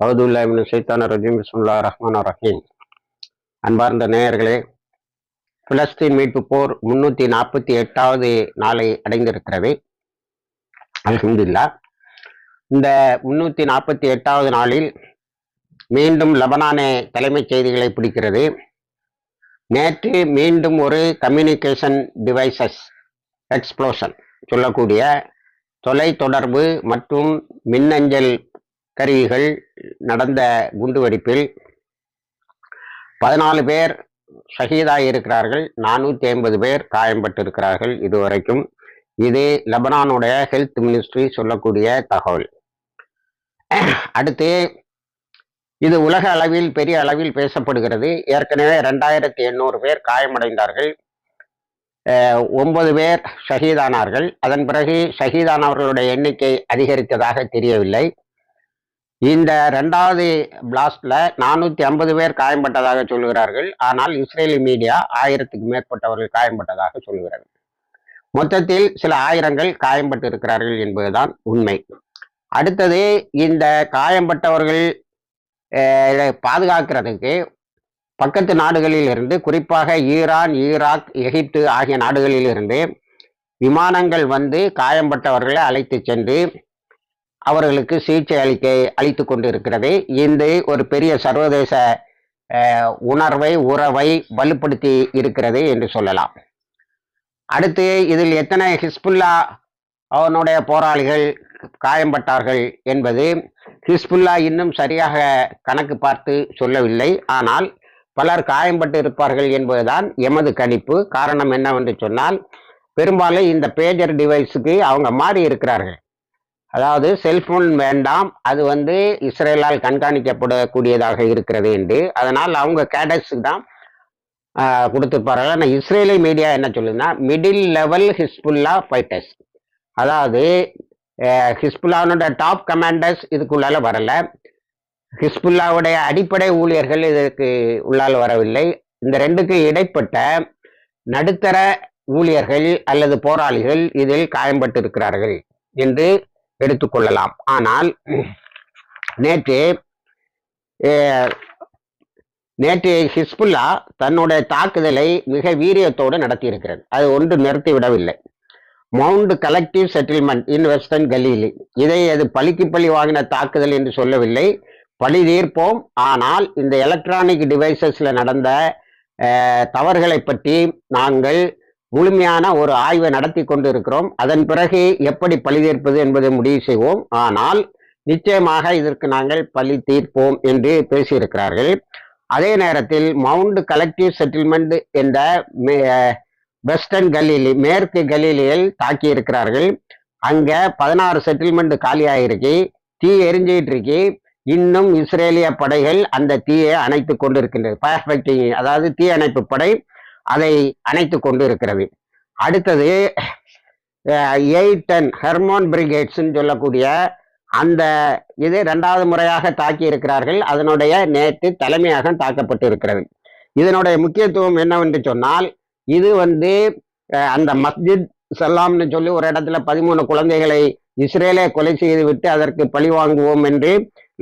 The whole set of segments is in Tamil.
அவுதுல்லாஹி மினஷ் ஷைத்தானிர் ரஜீம். பிஸ்மில்லாஹிர் ரஹ்மானிர் ரஹீம். அன்பார்ந்த நேயர்களே, பிலஸ்தீன் மீட்பு போர் 348வது நாளை அடைந்திருக்கிறது. அல்ஹம்துலில்லாஹ். இந்த 348வது நாளில் மீண்டும் லெபனானே தலைமைச் செய்திகளை பிடிக்கிறது. நேற்று மீண்டும் ஒரு கம்யூனிகேஷன் டிவைசஸ் எக்ஸ்ப்ளோஷன் சொல்லக்கூடிய தொலைத்தொடர்பு மற்றும் மின்னஞ்சல் கருவிகள் நடந்த குண்டுவெடிப்பில் 14 பேர் ஷஹீதாகி இருக்கிறார்கள், 450 பேர் காயம்பட்டிருக்கிறார்கள் இதுவரைக்கும். இது லெபனானுடைய ஹெல்த் மினிஸ்ட்ரி சொல்லக்கூடிய தகவல். அடுத்து இது உலக அளவில் பெரிய அளவில் பேசப்படுகிறது. ஏற்கனவே 2800 பேர் காயமடைந்தார்கள், 9 பேர் ஷஹீதானார்கள். அதன் பிறகு ஷஹீதானவர்களுடைய எண்ணிக்கை அதிகரித்ததாக தெரியவில்லை. இந்த 2வது பிளாஸ்ட்ல 450 பேர் காயம்பட்டதாக சொல்லுகிறார்கள். ஆனால் இஸ்ரேலி மீடியா 1000க்கு மேற்பட்டவர்கள் காயம்பட்டதாக சொல்லுகிறது. மொத்தத்தில் சில ஆயிரங்கள் காயம்பட்டு இருக்கிறார்கள் என்பதுதான் உண்மை. அடுத்தது, இந்த காயம்பட்டவர்கள் பாதுகாக்கிறதுக்கு பக்கத்து நாடுகளில் இருந்து, குறிப்பாக ஈரான், ஈராக், எகிப்து ஆகிய நாடுகளில் இருந்து விமானங்கள் வந்து காயம்பட்டவர்களை அழைத்து சென்று அவர்களுக்கு சிகிச்சை அளித்து கொண்டு இருக்கிறது. இந்த ஒரு பெரிய சர்வதேச உறவை வலுப்படுத்தி இருக்கிறது என்று சொல்லலாம். அடுத்து, இதில் எத்தனை ஹிஸ்புல்லா அவனுடைய போராளிகள் காயம்பட்டார்கள் என்பது ஹிஸ்புல்லா இன்னும் சரியாக கணக்கு பார்த்து சொல்லவில்லை. ஆனால் பலர் காயம்பட்டு இருப்பார்கள் என்பதுதான் எமது கணிப்பு. காரணம் என்னவென்று சொன்னால், பெரும்பாலும் இந்த பேஜர் டிவைஸுக்கு அவங்க மாறி இருக்கிறார்கள். அதாவது செல்போன் வேண்டாம், அது வந்து இஸ்ரேலால் கண்காணிக்கப்படக்கூடியதாக இருக்கிறது என்று. அதனால் அவங்க கேடட்ஸுக்கு தான் கொடுத்துருப்பார்கள். ஆனால் இஸ்ரேலி மீடியா என்ன சொல்லுதுன்னா, மிடில் லெவல் ஹிஸ்புல்லா ஃபைட்டர்ஸ், அதாவது ஹிஸ்புல்லாவுடைய டாப் கமாண்டர்ஸ் இதுக்குள்ளால வரல, ஹிஸ்புல்லாவுடைய அடிப்படை ஊழியர்கள் இதற்கு உள்ளால் வரவில்லை. இந்த ரெண்டுக்கு இடைப்பட்ட நடுத்தர ஊழியர்கள் அல்லது போராளிகள் இதில் காயம்பட்டு இருக்கிறார்கள் என்று எடுத்துக்கொள்ளலாம். ஆனால் நேற்று ஹிஸ்புல்லா தன்னுடைய தாக்குதலை மிக வீரியத்தோடு நடத்தி இருக்கிறது. அது ஒன்று நிறுத்திவிடவில்லை. Mount collective settlement in Western Galilee, இதை அது பழிக்கு பழி வாங்கின தாக்குதல் என்று சொல்லவில்லை, பழி தீர்ப்போம். ஆனால் இந்த எலக்ட்ரானிக் டிவைசஸ்ல நடந்த தவறுகளை பற்றி நாங்கள் முழுமையான ஒரு ஆய்வை நடத்தி கொண்டு இருக்கிறோம். அதன் பிறகு எப்படி பழி தீர்ப்பது என்பதை முடிவு செய்வோம். ஆனால் நிச்சயமாக இதற்கு நாங்கள் பழி தீர்ப்போம் என்று பேசியிருக்கிறார்கள். அதே நேரத்தில் மவுண்ட் கலெக்டிவ் செட்டில்மெண்ட் என்ற வெஸ்டர்ன் கலீலி, மேற்கு கலீலியில் தாக்கி இருக்கிறார்கள். அங்க 16 செட்டில்மெண்ட் காலியாயிருக்கு, தீ எரிஞ்சிட்டு இருக்கு. இன்னும் இஸ்ரேலிய படைகள் அந்த தீயை அணைத்து கொண்டு இருக்கின்றது. ஃபயர் ஃபைட்டிங், அதாவது தீ அணைப்பு படை அதை அணைத்து கொண்டு இருக்கிறது. அடுத்தது 810 ஹெர்மோன் பிரிகேட்ஸ்ன்னு சொல்லக்கூடிய அந்த இது 2வது முறையாக தாக்கி இருக்கிறார்கள். அதனுடைய நேற்று தலைமையாக தாக்கப்பட்டு இருக்கிறது. இதனுடைய முக்கியத்துவம் என்னவென்று சொன்னால், இது வந்து அந்த மஸ்ஜித் சலாம்னு சொல்லி ஒரு இடத்துல 13 குழந்தைகளை இஸ்ரேலே கொலை செய்து விட்டு அதற்கு பழி வாங்குவோம் என்று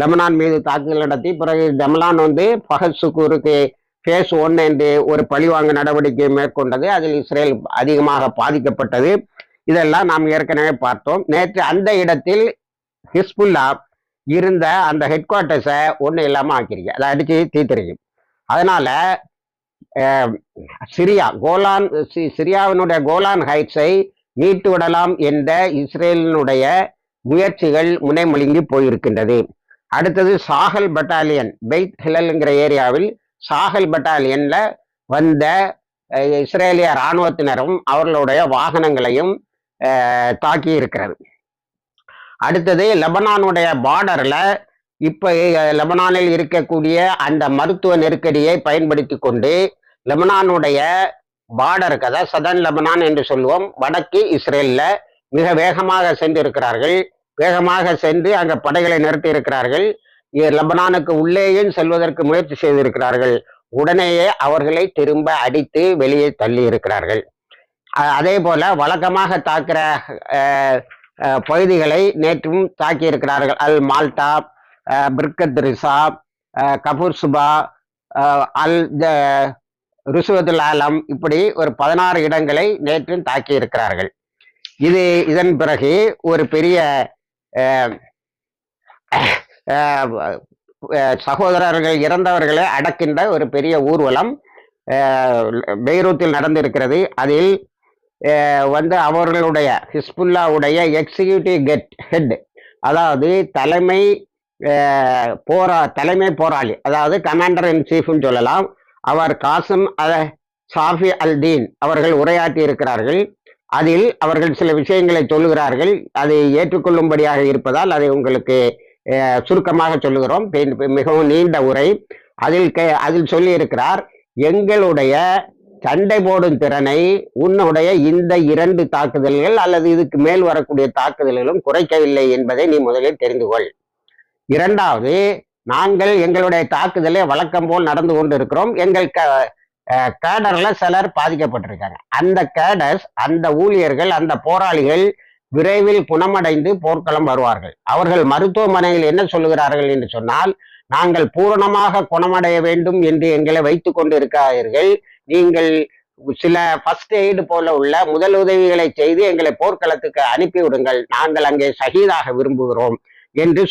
லெபனான் மீது தாக்குதல் நடத்தி, பிறகு லெபனான் வந்து ஃபஹத் சுக்கூருக்கு ஃபேஸ் 1 என்று ஒரு பழிவாங்கு நடவடிக்கை மேற்கொண்டது. அதில் இஸ்ரேல் அதிகமாக பாதிக்கப்பட்டது. இதெல்லாம் நாம் ஏற்கனவே பார்த்தோம். நேற்று அந்த இடத்தில் ஹிஸ்புல்லா இருந்த அந்த ஹெட் குவார்ட்டர்ஸை ஒன்றும் இல்லாமல் ஆக்கிருக்கு, அதை அடித்து தீர்த்திருக்கு. அதனால சிரியாவினுடைய கோலான் ஹைட்ஸை மீட்டு விடலாம் என்ற இஸ்ரேலினுடைய முயற்சிகள் முனைமொழிங்கி போயிருக்கின்றது. அடுத்தது சாஹல் பட்டாலியன், பெய்த் ஹிலல்ங்கிற ஏரியாவில் சாஹல் பட்டாலியன்ல வந்த இஸ்ரேலிய இராணுவத்தினரும் அவர்களுடைய வாகனங்களையும் தாக்கி இருக்கிறது. அடுத்தது லெபனானுடைய பார்டர்ல இப்ப லெபனானில் இருக்கக்கூடிய அந்த மருத்துவ நெருக்கடியை பயன்படுத்தி கொண்டு லெபனானுடைய பார்டருக்கு, அதாவது சதன் லெபனான் என்று சொல்லுவோம், வடக்கு இஸ்ரேல்ல மிக வேகமாக சென்று இருக்கிறார்கள். வேகமாக சென்று அங்க படைகளை நிறுத்தி இருக்கிறார்கள். லெபனானுக்கு உள்ளேயும் செல்வதற்கு முயற்சி செய்திருக்கிறார்கள். உடனேயே அவர்களை திரும்ப அடித்து வெளியே தள்ளி இருக்கிறார்கள். அதே போல வழக்கமாக தாக்குற பகுதிகளை நேற்றும் தாக்கி இருக்கிறார்கள். அல் மால்டா, பிர்கத் ரிசா, கபூர் சுபா, அல் ருசுவதுல் ஆலம், இப்படி ஒரு 16 இடங்களை நேற்று தாக்கி இருக்கிறார்கள். இதன் பிறகு ஒரு பெரிய சகோதரர்கள் இறந்தவர்களை அடக்கின்ற ஒரு பெரிய ஊர்வலம் பெய்ரூத்தில் நடந்திருக்கிறது. அதில் அவர்களுடைய ஹிஸ்புல்லாவுடைய எக்ஸிக்யூட்டிவ் ஹெட், அதாவது தலைமை போராளி, அதாவது கமாண்டர் இன் சீஃப்னு சொல்லலாம், அவர் காசிம் சாஃபி அல் தீன் அவர்கள் உரையாற்றி இருக்கிறார்கள். அதில் அவர்கள் சில விஷயங்களை சொல்லுகிறார்கள். அதை ஏற்றுக்கொள்ளும்படியாக இருப்பதால் அதை உங்களுக்கு சுருக்கமாக சொல்லுகிறோம். மிகவும் நீண்ட உரை. அதில் சொல்லி இருக்கிறார், எங்களுடைய சண்டை போடும் திறனை உன்னுடைய இந்த 2 தாக்குதல்கள் அல்லது இதுக்கு மேல் வரக்கூடிய தாக்குதல்களும் குறைக்கவில்லை என்பதை நீ முதலில் தெரிந்து கொள். இரண்டாவது, நாங்கள் எங்களுடைய தாக்குதலை வழக்கம் போல் நடந்து கொண்டு இருக்கிறோம். எங்கள் கேடர்ல சிலர் பாதிக்கப்பட்டிருக்காங்க. அந்த கேடர்ஸ், அந்த ஊழியர்கள், அந்த போராளிகள் விரைவில் குணமடைந்து போர்க்களம் வருவார்கள். அவர்கள் மருத்துவமனையில் என்ன சொல்லுகிறார்கள் என்று சொன்னால், நாங்கள் பூரணமாக குணமடைய வேண்டும் என்று எங்களை வைத்துக் கொண்டு இருக்கிறார்கள். நீங்கள் சில ஃபர்ஸ்ட் எய்டு போல உள்ள முதல் உதவிகளை செய்து எங்களை போர்க்களத்துக்கு அனுப்பிவிடுங்கள், நாங்கள் அங்கே ஷஹீதாக விரும்புகிறோம் என்று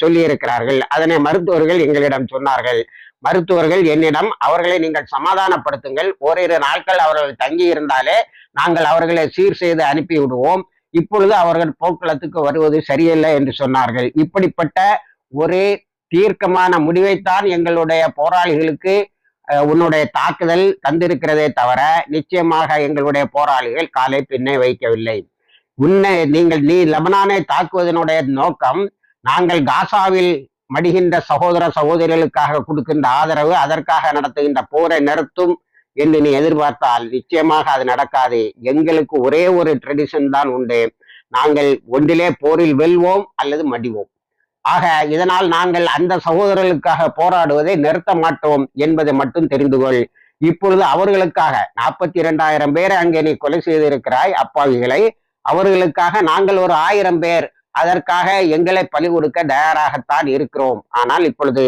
சொல்லி இருக்கிறார்கள். அதனை மருத்துவர்கள் எங்களிடம் சொன்னார்கள். மருத்துவர்கள் என்னிடம், அவர்களை நீங்கள் சமாதானப்படுத்துங்கள், ஓரிரு நாட்கள் அவர்கள் தங்கி இருந்தாலே நாங்கள் அவர்களை சீர் செய்து அனுப்பி விடுவோம், இப்பொழுது அவர்கள் போர்க்களத்துக்கு வருவது சரியில்லை என்று சொன்னார்கள். இப்படிப்பட்ட ஒரு தீர்க்கமான முடிவைத்தான் எங்களுடைய போராளிகளுக்கு உன்னுடைய தாக்குதல் தந்திருக்கிறதே தவிர நிச்சயமாக எங்களுடைய போராளிகள் காலை பின்னே வைக்கவில்லை. நீ லெபனானை தாக்குவதனுடைய நோக்கம் நாங்கள் காசாவில் மடிகின்ற சகோதர சகோதரிகளுக்காக கொடுக்கின்ற ஆதரவு, அதற்காக நடத்துகின்ற போரை நிறுத்தும் என்று நீ எதிர்பார்த்தால் நிச்சயமாக அது நடக்காது. எங்களுக்கு ஒரே ஒரு ட்ரெடிஷன் தான் உண்டு, நாங்கள் ஒன்றிலே போரில் வெல்வோம் அல்லது மடிவோம். ஆக இதனால் நாங்கள் அந்த சகோதரர்களுக்காக போராடுவதை நிறுத்த மாட்டோம் என்பதை மட்டும் தெரிந்து கொள். இப்பொழுது அவர்களுக்காக 42,000 பேரை அங்கே நீ கொலை செய்திருக்கிறாய், அப்பாவிகளை. அவர்களுக்காக நாங்கள் ஒரு 1000 பேர் அதற்காக எங்களை பலி கொடுக்க தயாராகத்தான் இருக்கிறோம். ஆனால் இப்பொழுது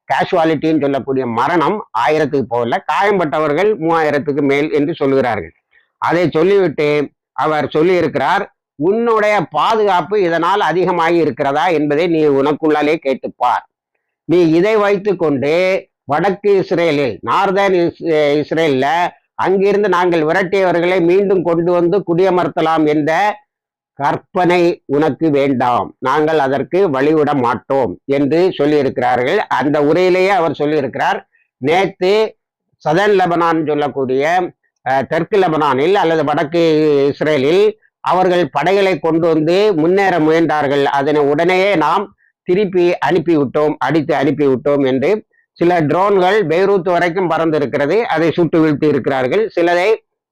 கேஷுவாலிட்டின்னு சொல்லக்கூடிய மரணம் 1000க்கு போகல, காயம்பட்டவர்கள் 3000க்கு மேல் என்று சொல்லுகிறார்கள். அதை சொல்லிவிட்டு அவர் சொல்லி இருக்கிறார், உன்னுடைய பாதுகாப்பு இதனால் அதிகமாகி இருக்கிறதா என்பதை நீ உனக்குள்ளாலே கேட்டுப்பார். நீ இதை வைத்து கொண்டு வடக்கு இஸ்ரேலில், நார்தர்ன் இஸ்ரேல்ல அங்கிருந்து நாங்கள் விரட்டியவர்களை மீண்டும் கொண்டு வந்து குடியமர்த்தலாம் என்ற கற்பனை உனக்கு வேண்டாம், நாங்கள் அதற்கு வழிவிட மாட்டோம் என்று சொல்லியிருக்கிறார்கள். அந்த உரையிலேயே அவர் சொல்லியிருக்கிறார், நேற்று சதன் லெபனான் சொல்லக்கூடிய தெற்கு லெபனானில் அல்லது வடக்கு இஸ்ரேலில் அவர்கள் படைகளை கொண்டு வந்து முன்னேற முயன்றார்கள், அதனை உடனேயே நாம் திருப்பி அனுப்பிவிட்டோம், அடித்து அனுப்பிவிட்டோம் என்று. சில ட்ரோன்கள் பெய்ரூத் வரைக்கும் பறந்து இருக்கிறது, அதை சுட்டு வீழ்த்தி இருக்கிறார்கள்.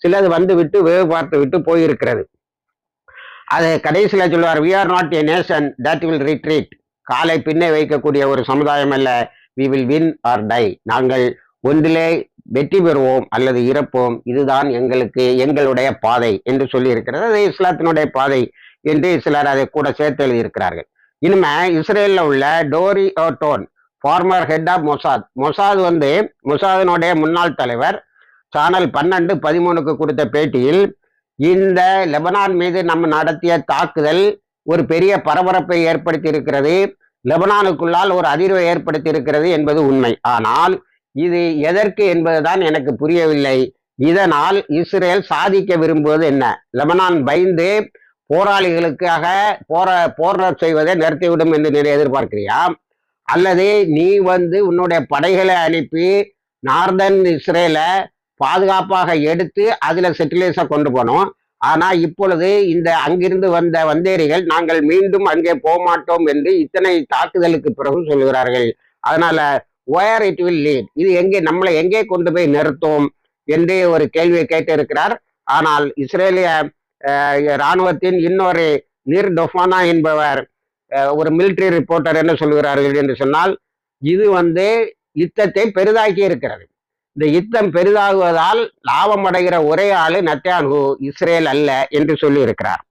சிலது வந்து விட்டு வேவு பார்த்து விட்டு போயிருக்கிறது. அது கடைசியில் சொல்லுவார், we are not a nation that will retreat, காலை பின்னே வைக்கக்கூடிய ஒரு சமுதாயம் அல்ல, we will win or die, நாங்கள் ஒன்றிலே வெற்றி பெறுவோம் அல்லது இறப்போம், இதுதான் எங்களுடைய பாதை என்று சொல்லி இருக்கிறது. அது இஸ்லாத்தினுடைய பாதை என்று சிலர் அதை கூட சேர்த்து எழுதியிருக்கிறார்கள். இனிமே இஸ்ரேலில் உள்ள டோரி ஓட்டோன், ஃபார்மர் ஹெட் ஆஃப் மொசாத் மொசாதினுடைய முன்னாள் தலைவர் சேனல் 12-13க்கு கொடுத்த பேட்டியில், இந்த லெபனான் மீது நம்ம நடத்திய தாக்குதல் ஒரு பெரிய பரபரப்பை ஏற்படுத்தி இருக்கிறது, லெபனானுக்குள்ளால் ஒரு அதிர்வை ஏற்படுத்தி இருக்கிறது என்பது உண்மை. ஆனால் இது எதற்கு என்பதுதான் எனக்கு புரியவில்லை. இதனால் இஸ்ரேல் சாதிக்க விரும்புவது என்ன? லெபனான் பயந்து போராளிகளுக்காக போர் செய்வதை நிறுத்திவிடும் என்று நீ எதிர்பார்க்கிறியா? அல்லது நீ உன்னுடைய படைகளை அனுப்பி நார்தர்ன் இஸ்ரேலை பாதுகாப்பாக எடுத்து அதுல செட்டிலேஸை கொண்டு போனோம். ஆனா இப்பொழுது இந்த அங்கிருந்து வந்த வந்தேரிகள் நாங்கள் மீண்டும் அங்கே போக மாட்டோம் என்று இத்தனை தாக்குதலுக்கு பிறகு சொல்லுகிறார்கள். அதனால where it will lead, இது நம்மளை எங்கே கொண்டு போய் நிறுத்தும் என்று ஒரு கேள்வியை கேட்டிருக்கிறார். ஆனால் இஸ்ரேலிய இராணுவத்தின் இன்னொரு நிர் டொஃபானா என்பவர் ஒரு மிலிட்டரி ரிப்போர்ட்டர் என்ன சொல்கிறார்கள் என்று சொன்னால், இது யுத்தத்தை பெரிதாக்கி இருக்கிறது, இந்த யுத்தம் பெரிதாகுவதால் லாபம் அடைகிற ஒரே ஆளு நெத்தன்யாகு, இஸ்ரேல் அல்ல என்று சொல்லி இருக்கிறார்.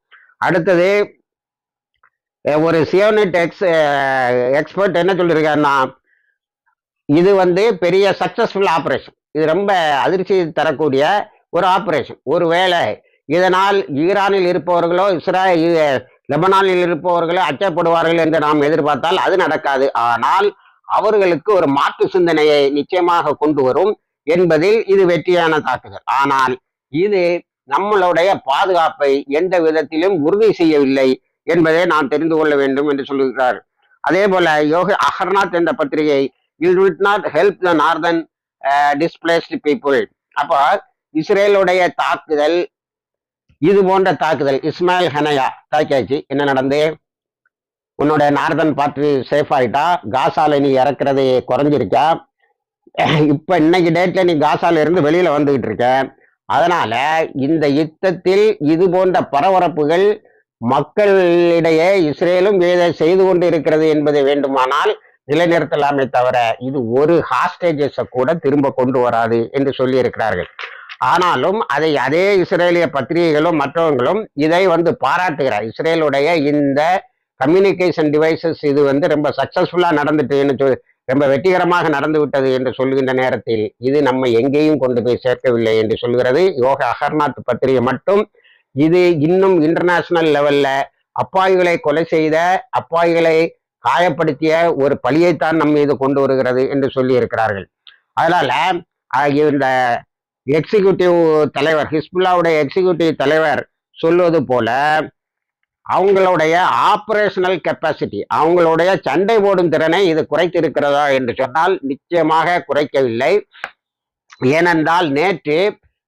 அடுத்தது ஒரு சியோனிட் எக்ஸ்பர்ட் என்ன சொல்லியிருக்காருன்னா, இது பெரிய சக்சஸ்ஃபுல் ஆபரேஷன். இது ரொம்ப அதிர்ச்சி தரக்கூடிய ஒரு ஆபரேஷன். ஒருவேளை இதனால் ஈரானில் இருப்பவர்களோ லெபனானில் இருப்பவர்களோ அச்சப்படுவார்கள் என்று நாம் எதிர்பார்த்தால் அது நடக்காது. ஆனால் அவர்களுக்கு ஒரு மாற்று சிந்தனையை நிச்சயமாக கொண்டு வரும் என்பதில் இது வெற்றியான தாக்குதல். ஆனால் இது நம்மளுடைய பாதுகாப்பை எந்த விதத்திலும் உறுதி செய்யவில்லை என்பதை நாம் தெரிந்து கொள்ள வேண்டும் என்று சொல்லுகிறார். அதே போல அகர்நாத் என்ற பத்திரிகை, it will not help the northern displaced people. அப்போ இஸ்ரேலுடைய தாக்குதல், இது போன்ற தாக்குதல், இஸ்மாயில் ஹனையா தாக்கியாச்சு, என்ன நடந்து உன்னோட நார்தன் பார்த்து சேஃப் ஆயிட்டா, காசால நீ இறக்குறது குறைஞ்சிருக்கா, இப்ப இன்னைக்கு டேட்ல நீ காசால இருந்து வெளியில வந்துகிட்டு இருக்க. அதனால இந்த யுத்தத்தில் இது போன்ற பரபரப்புகள் மக்களிடையே இஸ்ரேலும் செய்து கொண்டு இருக்கிறது என்பதை வேண்டுமானால் நிலைநிறுத்தலாமே தவிர இது ஒரு ஹாஸ்டேஜஸை கூட திரும்ப கொண்டு வராது என்று சொல்லி இருக்கிறார்கள். ஆனாலும் அதே இஸ்ரேலிய பத்திரிகைகளும் மற்றவங்களும் இதை பாராட்டுகிறார். இஸ்ரேலுடைய இந்த கம்யூனிகேஷன் டிவைசஸ் இது ரொம்ப சக்சஸ்ஃபுல்லா நடந்துட்டு, ரொம்ப வெற்றிகரமாக நடந்து விட்டது என்று சொல்லுகின்ற நேரத்தில் இது நம்ம எங்கேயும் கொண்டு போய் சேர்க்கவில்லை என்று சொல்கிறது. அகர்நாத் பத்திரிகை மட்டும் இது இன்னும் இன்டர்நேஷனல் லெவல்ல அப்பாவிகளை கொலை செய்த, அப்பாவிகளை காயப்படுத்திய ஒரு பழியைத்தான் நம்ம மீது கொண்டு வருகிறது என்று சொல்லி இருக்கிறார்கள். அதனால இந்த எக்ஸிக்யூட்டிவ் தலைவர், ஹிஸ்புல்லாவுடைய எக்ஸிக்யூட்டிவ் தலைவர் சொல்வது போல அவங்களுடைய ஆபரேஷனல் கெப்பாசிட்டி, அவங்களுடைய சண்டை போடும் திறனை இது குறைத்து இருக்கிறதா என்று சொன்னால் நிச்சயமாக குறைக்கவில்லை. ஏனென்றால் நேற்று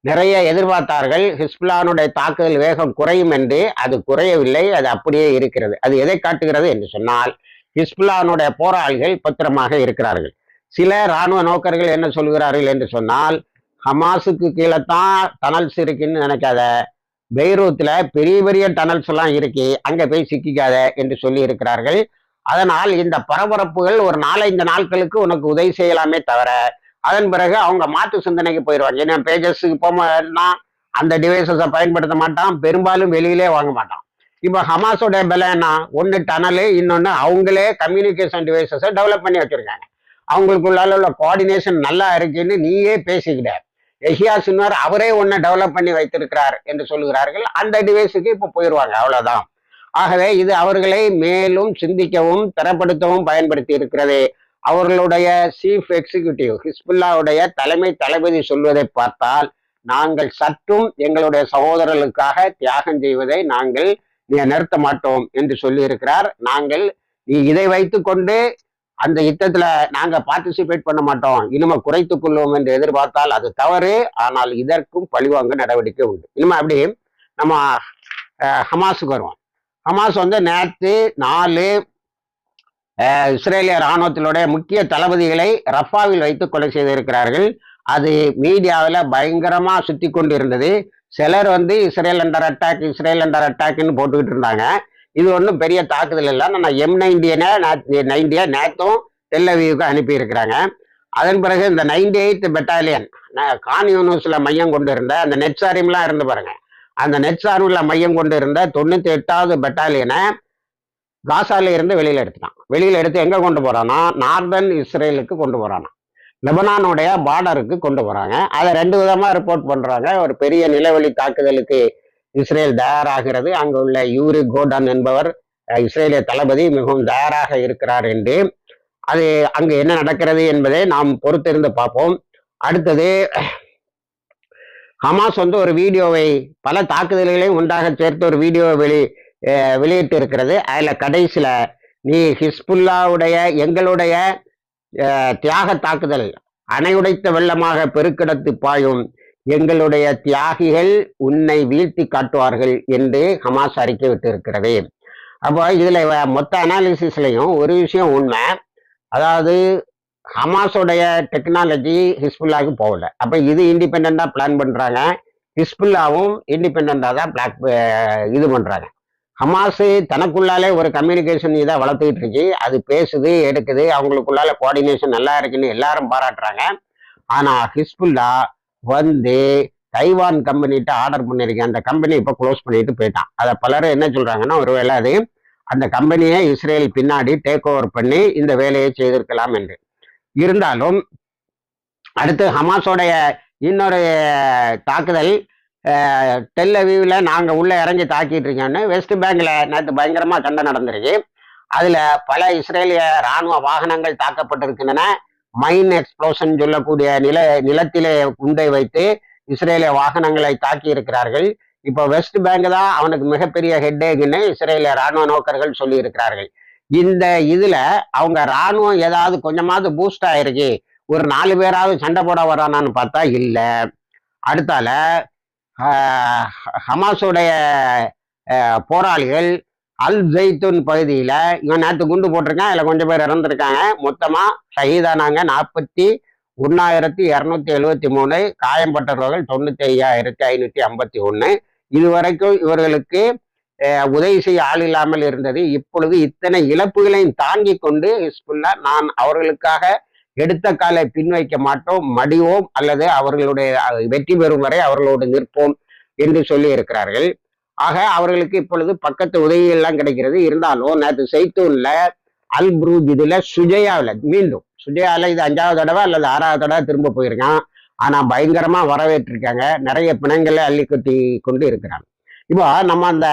நிறைய எதிர்பார்த்தார்கள் ஹிஸ்புல்லானுடைய தாக்குதல் வேகம் குறையும் என்று. அது குறையவில்லை, அது அப்படியே இருக்கிறது. அது எதை காட்டுகிறது என்று சொன்னால் ஹிஸ்புல்லானுடைய போராளிகள் பத்திரமாக இருக்கிறார்கள். சில இராணுவ நோக்கர்கள் என்ன சொல்கிறார்கள் என்று சொன்னால், ஹமாஸுக்கு கீழே தான் டனல்ஸ் இருக்குன்னு நினைக்காத, பெய்ரூத்ல பெரிய பெரிய டனல்ஸ் எல்லாம் இருக்கு, அங்க போய் சிக்கிக்காத என்று சொல்லி இருக்கிறார்கள். அதனால் இந்த பரபரப்புகள் ஒரு 4-5 நாட்களுக்கு உனக்கு உதவி செய்யலாமே தவிர அதன் பிறகு அவங்க மாற்று சிந்தனைக்கு போயிடுவாங்க. ஏன்னா பேஜஸுக்கு போனா அந்த டிவைசஸை பயன்படுத்த மாட்டான், பெரும்பாலும் வெளியிலே வாங்க மாட்டான். இப்போ ஹமாஸோட பலம் என்ன, ஒன்று டனலு, இன்னொன்று அவங்களே கம்யூனிகேஷன் டிவைசஸை டெவலப் பண்ணி வச்சிருக்காங்க. அவங்களுக்குள்ளால உள்ள கோஆர்டினேஷன் நல்லா இருக்குன்னு நீயே பேசிக்கிட்ட. எஹியா சின்வர் அவரே ஒன்று டெவலப் பண்ணி வைத்திருக்கிறார் என்று சொல்லுகிறார்கள். அந்த டிவைஸுக்கு இப்போ போயிடுவாங்க, அவ்வளவுதான். ஆகவே இது அவர்களை மேலும் சிந்திக்கவும் தரப்படுத்தவும் பயன்படுத்தி இருக்கிறது. அவர்களுடைய சீஃப் எக்ஸிக்யூட்டிவ் ஹிஸ்புல்லாவுடைய தலைமை தளபதி சொல்வதை பார்த்தால், நாங்கள் சற்றும் எங்களுடைய சகோதரர்களுக்காக தியாகம் செய்வதை நாங்கள் நிறுத்த மாட்டோம் என்று சொல்லி இருக்கிறார். நாங்கள் இதை வைத்துக் கொண்டு அந்த யுத்தத்துல நாங்க பார்ட்டிசிபேட் பண்ண மாட்டோம், இனிமே குறைத்துக் கொள்வோம் என்று எதிர்பார்த்தால் அது தவறு. ஆனால் இதற்கும் பழிவாங்க நடவடிக்கை உண்டு. இனிமே அப்படி நம்ம ஹமாஸுக்கு வருவோம். ஹமாஸ் நேற்று 4 இஸ்ரேலிய இராணுவத்தினுடைய முக்கிய தளபதிகளை ரஃபாவில் வைத்து கொலை செய்திருக்கிறார்கள். அது மீடியாவில் பயங்கரமா சுத்தி கொண்டு இருந்தது. சிலர் Israel under attack, Israel under அட்டாக்னு போட்டுக்கிட்டு இருந்தாங்க. இது ஒன்றும் பெரிய தாக்குதல் இல்லை. நான் M90 நேத்தும் டெல்லவீவுக்கு அனுப்பி இருக்கிறாங்க. அதன் பிறகு இந்த 98th பெட்டாலியன் கான் யூனிஸ்ல மையம் கொண்டு இருந்த அந்த நெட்சாரிம்லாம் இருந்து பாருங்க, அந்த நெட்சாரிம்ல மையம் கொண்டு இருந்த 98வது பெட்டாலியனை காசால இருந்து வெளியில எடுத்துட்டான். வெளியில எடுத்து எங்க கொண்டு போறானா, நார்தன் இஸ்ரேலுக்கு கொண்டு போறானா, லெபனானுடைய பார்டருக்கு கொண்டு போறாங்க. அதை 2 விதமா ரிப்போர்ட் பண்றாங்க. ஒரு பெரிய நிலவெளி தாக்குதலுக்கு இஸ்ரேல் தயாராகிறது, அங்கு உள்ள யூரி கோர்டன் என்பவர் இஸ்ரேலிய தளபதி மிகவும் தயாராக இருக்கிறார் என்று. அது அங்கு என்ன நடக்கிறது என்பதை நாம் பொறுத்திருந்து பார்ப்போம். அடுத்தது, ஹமாஸ் ஒரு வீடியோவை, பல தாக்குதல்களையும் ஒன்றாக சேர்த்து ஒரு வீடியோவை வெளியிட்டு இருக்கிறது. அதுல கடைசியில, நீ ஹிஸ்புல்லாவுடைய எங்களுடைய தியாக தாக்குதல் அணையுடைத்த வெள்ளமாக பெருக்கெடுத்து பாயும், எங்களுடைய தியாகிகள் உன்னை வீழ்த்தி காட்டுவார்கள் என்று ஹமாஸ் அறிக்கை விட்டு இருக்கிறது. அப்போ இதுல மொத்த அனாலிசிஸ்லையும் ஒரு விஷயம் உண்மை, அதாவது ஹமாஸோடைய டெக்னாலஜி ஹிஸ்புல்லாவுக்கு போகல. அப்ப இது இண்டிபெண்டா பிளான் பண்றாங்க, ஹிஸ்புல்லாவும் இண்டிபெண்டா தான் இது பண்றாங்க. ஹமாஸ் தனக்குள்ளாலே ஒரு கம்யூனிகேஷன் இதை வளர்த்துக்கிட்டு இருக்கு, அது பேசுது எடுக்குது, அவங்களுக்குள்ளால கோஆர்டினேஷன் நல்லா இருக்குன்னு எல்லாரும் பாராட்டுறாங்க. ஆனா ஹிஸ்புல்லா தைவான் கம்பெனிட்ட ஆர்டர் பண்ணியிருக்கேன், அந்த கம்பெனி இப்போ க்ளோஸ் பண்ணிட்டு போயிட்டான். அதை பலரும் என்ன சொல்றாங்கன்னா, ஒருவேளை அது அந்த கம்பெனியை இஸ்ரேல் பின்னாடி டேக் ஓவர் பண்ணி இந்த வேலையை செய்திருக்கலாம் என்று. இருந்தாலும் அடுத்து ஹமாஸோடைய இன்னொரு தாக்குதல், டெல் அவீவ்ல நாங்கள் உள்ள இறங்கி தாக்கிட்டு இருக்கோன்னு வெஸ்ட் பேங்க்ல நேற்று பயங்கரமா சண்டை நடந்திருக்கு. அதுல பல இஸ்ரேலிய ராணுவ வாகனங்கள் தாக்கப்பட்டிருக்கின்றன. மைன் எக்ஸ்ப்ளோஷன் சொல்லக்கூடிய நிலத்திலே குண்டை வைத்து இஸ்ரேலிய வாகனங்களை தாக்கி இருக்கிறார்கள். இப்போ வெஸ்ட் பேங்க் தான் அவனுக்கு மிகப்பெரிய ஹெட்டேக்குன்னு இஸ்ரேலிய ராணுவ நோக்கர்கள் சொல்லி இருக்கிறார்கள். இந்த இதுல அவங்க ராணுவம் ஏதாவது கொஞ்சமாவது பூஸ்ட் ஆயிருக்கு, ஒரு 4 பேராவது சண்டை போட வரானான்னு பார்த்தா இல்ல. அடுத்தால ஹமாஸுடைய போராளிகள் அல் ஜெய்தூன் பகுதியில இவன் நேற்று குண்டு போட்டிருக்கான், இதுல கொஞ்சம் பேர் இறந்துருக்காங்க. மொத்தமா ஷஹீதானாங்க 41,273, காயம்பட்டவர்கள் 95,551. இதுவரைக்கும் இவர்களுக்கு உதவி செய்ய ஆள் இல்லாமல் இருந்தது. இப்பொழுது இத்தனை இழப்புகளையும் தாங்கி கொண்டு ஹிஸ்புல்லா, நான் அவர்களுக்காக எடுத்த காலை பின்வைக்க மாட்டோம், மடிவோம், அல்லது அவர்களுடைய வெற்றி பெறும் வரை அவர்களோடு நிற்போம் என்று சொல்லி இருக்கிறார்கள். ஆக அவர்களுக்கு இப்பொழுது பக்கத்து உதவிகள் எல்லாம் கிடைக்கிறது. இருந்தாலும் நேற்று செய்தூன்ல அல் புரூஜ் இதுல சுஜயாவில் மீண்டும் சுஜயாவில் இது 5வது தடவை அல்லது 6வது தடவை திரும்ப போயிருக்கான். ஆனா பயங்கரமா வரவேற்றிருக்காங்க, நிறைய பிணங்களை அள்ளி கட்டி கொண்டு இருக்கிறாங்க. இப்போ நம்ம அந்த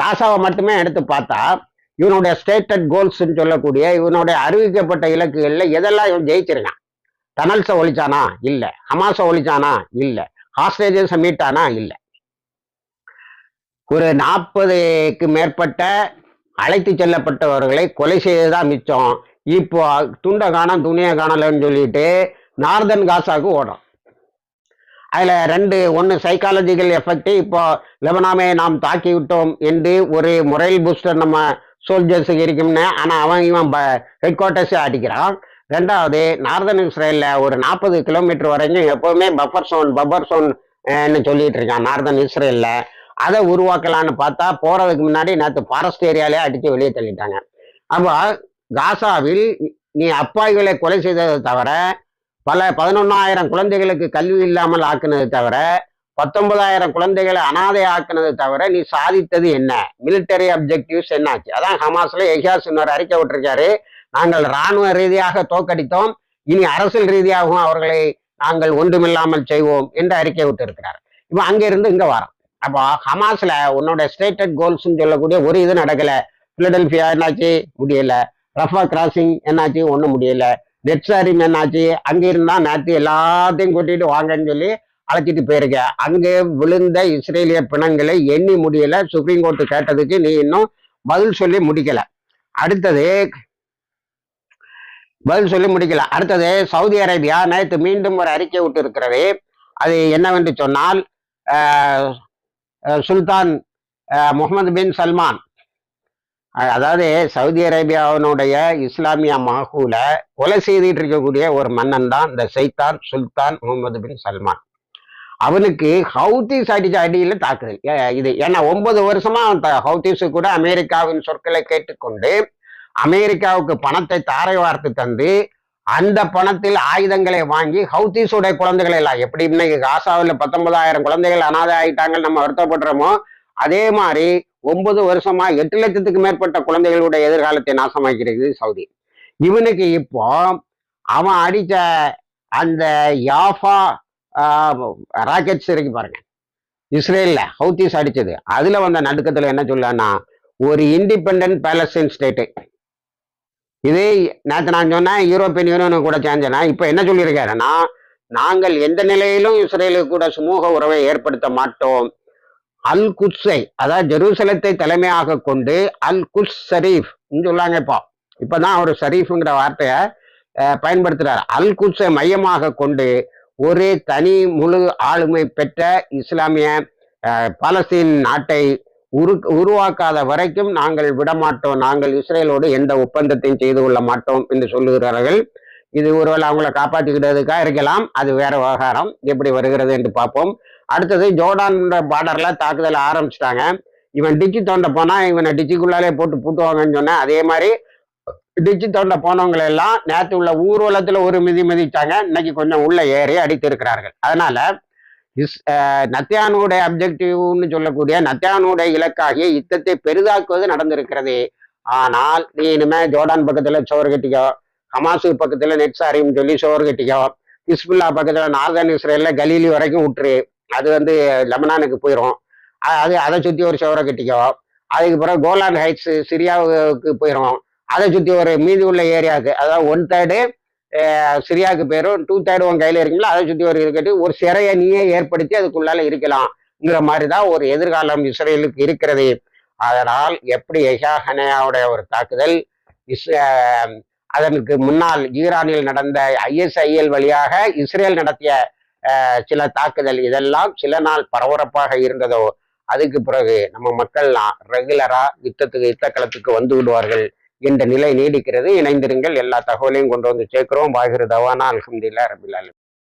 காசாவை மட்டுமே எடுத்து பார்த்தா இவனுடைய ஸ்டேட்டட் கோல்ஸ் சொல்லக்கூடிய இவனுடைய அறிவிக்கப்பட்ட இலக்குகள்ல எதெல்லாம் இவன் ஜெயிச்சிருக்கான்? டனல்ஸை ஒழிச்சானா? இல்ல. ஹமாஸை ஒழிச்சானா? இல்ல. ஹாஸ்டேஜஸை மீட்டானா? இல்ல. ஒரு 40க்கு மேற்பட்ட அழைத்து செல்லப்பட்டவர்களை கொலை செய்ததான் மிச்சம். இப்போ துண்டை காணோம் துணியை காணலன்னு சொல்லிட்டு நார்தன் காசாவுக்கு ஓடும். அதுல ஒன்று சைக்காலஜிக்கல் எஃபெக்ட், இப்போ லெபனானை நாம் தாக்கி விட்டோம் என்று ஒரு முறையில் பூஸ்டர் நம்ம சோல்ஜர்ஸுக்கு இருக்கும்னு, ஆனா இவன் ஹெட் குவார்ட்டர்ஸே அடிக்கிறான். 2வது நார்தன் இஸ்ரேல்ல ஒரு 40 கிலோமீட்டர் வரைக்கும் எப்பவுமே பஃபர் சோன் சொல்லிட்டு இருக்கான் நார்தன் இஸ்ரேல்ல. அதை உருவாக்கலான்னு பார்த்தா போறதுக்கு முன்னாடி நேற்று ஃபாரஸ்ட் ஏரியாலே அடிச்சு வெளியே தள்ளிட்டாங்க. அப்போ காசாவில் நீ அப்பாய்களை கொலை செய்ததை தவிர, பல 11,000 குழந்தைகளுக்கு கல்வி இல்லாமல் ஆக்குனது தவிர, 19,000 குழந்தைகளை அனாதை ஆக்குனது தவிர நீ சாதித்தது என்ன? மிலிட்டரி அப்ஜெக்டிவ்ஸ் என்னாச்சு? அதான் ஹமாஸ்ல எஹியாஸ் இன்னொரு அறிக்கை விட்டுருக்காரு, நாங்கள் இராணுவ ரீதியாக தோக்கடித்தோம், இனி அரசியல் ரீதியாகவும் அவர்களை நாங்கள் ஒன்றுமில்லாமல் செய்வோம் என்று அறிக்கை விட்டு இருக்கிறார். இப்போ அங்கிருந்து இங்க வரோம். அப்போ ஹமாஸ்ல உன்னோட ஸ்டேட்டட் கோல்ஸ் சொல்லக்கூடிய ஒரு இது நடக்கல. பிலடெல்பியா என்னாச்சு? முடியல. ரஃபா கிராசிங் என்னாச்சு? ஒன்றும் முடியல. நெட்சாரிம் என்னாச்சு? அங்கிருந்தா நேற்று எல்லாத்தையும் கூட்டிட்டு வாங்கன்னு சொல்லி அழைச்சிட்டு போயிருக்க. அங்கே விழுந்த இஸ்ரேலிய பிணங்களை எண்ணி முடியல. சுப்ரீம் கோர்ட்டு கேட்டதுக்கு நீ இன்னும் பதில் சொல்லி முடிக்கல. அடுத்தது சவுதி அரேபியா நேற்று மீண்டும் ஒரு அறிக்கை விட்டு இருக்கிறது. அது என்னவென்று சொன்னால், சுல்தான் முகமது பின் சல்மான், அதாவது சவுதி அரேபியாவினுடைய இஸ்லாமிய மகூல கொலை செய்துட்டு இருக்கக்கூடிய ஒரு மன்னன் தான் இந்த சுல்தான் முகமது பின் சல்மான். அவனுக்கு ஹவுதீஸ் அடிச்ச அடியில தாக்குதல் இது. ஏன்னா 9 வருஷமா ஹவுதீஸு கூட அமெரிக்காவின் சொற்களை கேட்டுக்கொண்டு அமெரிக்காவுக்கு பணத்தை தாரை வார்த்து தந்து அந்த பணத்தில் ஆயுதங்களை வாங்கி ஹவுதீஸுடைய குழந்தைகளை எல்லாம், எப்படி இன்னைக்கு காசாவில் 19,000 குழந்தைகள் அனாதை ஆயிட்டாங்க நம்ம வருத்தப்படுறோமோ, அதே மாதிரி 9 வருஷமா 8 லட்சத்துக்கு மேற்பட்ட குழந்தைகளுடைய எதிர்காலத்தை நாசமாக்கிறது சவுதி. இவனுக்கு இப்போ அவன் அடித்த அந்த யாஃபா ராக்கெட்ஸ் இருக்கு பாருங்க, இஸ்ரேல்ல ஹவுதீஸ் அடிச்சது, அதுல வந்த நடுக்கத்துல என்ன சொல்லனா, ஒரு இண்டிபெண்டன்ட் பாலஸ்தீன் ஸ்டேட்டு. இதே நேற்று நான் சொன்னேன் யூரோப்பியன் யூனியனு கூட சேர்ந்தேன்னா, இப்ப என்ன சொல்லியிருக்காருன்னா, நாங்கள் எந்த நிலையிலும் இஸ்ரேலுக்கு கூட சுமூக உறவை ஏற்படுத்த மாட்டோம். அல் குட்ஸை, அதாவது ஜெருசலத்தை தலைமையாக கொண்டு அல் குட்ஸ் ஷரீஃப் சொல்லாங்க. இப்பதான் ஒரு ஷரீஃப்ங்கிற வார்த்தையை பயன்படுத்துறாரு. அல் குட்ஸை மையமாக கொண்டு ஒரு தனி முழு ஆளுமை பெற்ற இஸ்லாமிய பாலஸ்தீன் நாட்டை உருவாக்காத வரைக்கும் நாங்கள் விடமாட்டோம், நாங்கள் இஸ்ரேலோடு எந்த ஒப்பந்தத்தையும் செய்து கொள்ள மாட்டோம் என்று சொல்லுகிறார்கள். இது ஒருவேளை அவங்கள காப்பாற்றிக்கிட்டதுக்காக இருக்கலாம், அது வேற விவகாரம். எப்படி வருகிறது என்று பார்ப்போம். அடுத்தது ஜோர்டான் பார்டர்ல தாக்குதல் ஆரம்பிச்சிட்டாங்க. இவன் டிச்சு தோண்ட போனா இவனை டிச்சுக்குள்ளாலே போட்டு பூட்டுவாங்கன்னு சொன்னேன். அதே மாதிரி டிச்சு தோண்ட போனவங்களை எல்லாம் நேற்று உள்ள ஊர்வலத்துல ஒரு மிதிச்சாங்க, இன்னைக்கு கொஞ்சம் உள்ள ஏறி அடித்து இருக்கிறார்கள். அதனால நத்தியானுடைய அப்ஜெக்டிவ்னு சொல்லக்கூடிய நத்தியானுடைய இலக்காகிய யுத்தத்தை பெரிதாக்குவது நடந்திருக்கிறது. ஆனால் நீ இனிமே ஜோர்டான் பக்கத்துல சோறு கட்டிக்கோ, ஹமாஸு பக்கத்துல நெட்சாரின்னு சொல்லி சோறு கட்டிக்கோ, ஹிஸ்புல்லா பக்கத்துல நார்தன் இஸ்ரேல்ல கலீலி வரைக்கும் விட்டுரு, அது லெபனானுக்கு போயிடும். அது அதை சுத்தி ஒரு சோறை கட்டிக்கோ. அதுக்கு பிறகு கோலான் ஹைட்ஸ் சிரியாவுக்கு போயிடும், அதை சுத்தி ஒரு மீதி உள்ள ஏரியாவுக்கு, அதாவது 1/3 சிரியாவுக்கு போயிடும், 2/3 உன் கையில இருக்குங்களா, அதை சுத்தி ஒரு இருக்கட்டு ஒரு சிறையை நீயே ஏற்படுத்தி அதுக்குள்ளால இருக்கலாம்ங்கிற மாதிரி தான் ஒரு எதிர்காலம் இஸ்ரேலுக்கு இருக்கிறது. அதனால் எப்படி எஹாஹனையாவுடைய ஒரு தாக்குதல், அதற்கு முன்னால் ஈரானில் நடந்த ISIL வழியாக இஸ்ரேல் நடத்திய சில தாக்குதல், இதெல்லாம் சில நாள் பரபரப்பாக இருந்ததோ, அதுக்கு பிறகு நம்ம மக்கள்லாம் ரெகுலரா யுத்த களத்துக்கு வந்து விடுவார்கள் என்ற நிலை நீடிக்கிறது. இணைந்திருங்கள், எல்லா தகவலையும் கொண்டு வந்து சேர்க்கிறோம். பாகிரு தவானா அல்ஹம்துலில்லாஹ் ரபில் ஆலமீன்.